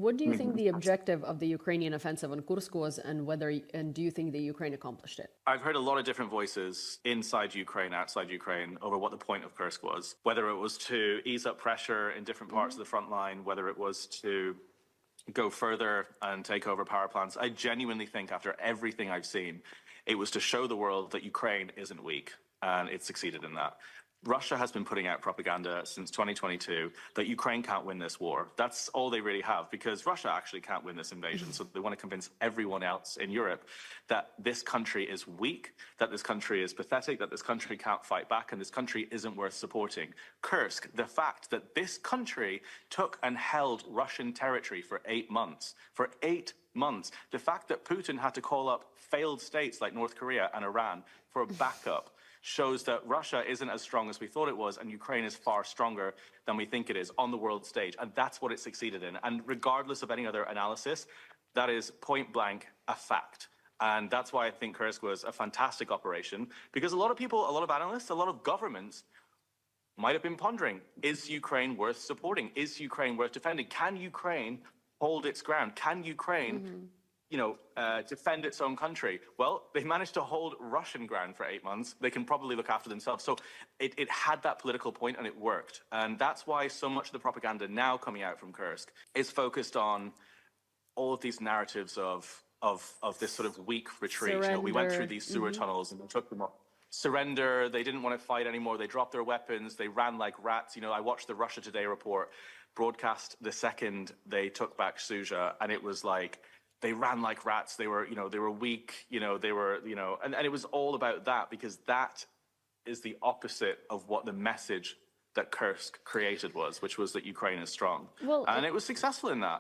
What do you think the objective of the Ukrainian offensive on Kursk was, and do you think the Ukraine accomplished it? I've heard a lot of different voices inside Ukraine, outside Ukraine, over what the point of Kursk was. Whether it was to ease up pressure in different parts of the front line, whether it was to go further and take over power plants. I genuinely think, after everything I've seen, it was to show the world that Ukraine isn't weak, and it succeeded in that. Russia has been putting out propaganda since 2022 that Ukraine can't win this war. That's all they really have, because Russia actually can't win this invasion. So they want to convince everyone else in Europe that this country is weak, that this country is pathetic, that this country can't fight back, and this country isn't worth supporting. Kursk, the fact that this country took and held Russian territory for 8 months, for 8 months, the fact that Putin had to call up failed states like North Korea and Iran for a backup, shows that Russia isn't as strong as we thought it was, and Ukraine is far stronger than we think it is on the world stage. And that's what it succeeded in. And regardless of any other analysis, that is point blank a fact. And that's why I think Kursk was a fantastic operation, because a lot of people, a lot of analysts, a lot of governments might have been pondering, is Ukraine worth supporting? Is Ukraine worth defending? Can Ukraine hold its ground? Can Ukraine defend its own country? Well, they managed to hold Russian ground for 8 months. They can probably look after themselves. So it had that political point, and it worked. And that's why so much of the propaganda now coming out from Kursk is focused on all of these narratives of this sort of weak retreat. We went through these sewer tunnels and took them up. Surrender. They didn't want to fight anymore. They dropped their weapons. They ran like rats. I watched the Russia Today report broadcast the second they took back Suja, and it was like, they ran like rats. They were, they were weak. And it was all about that, because that is the opposite of what the message that Kursk created was, which was that Ukraine is strong. And it was successful in that.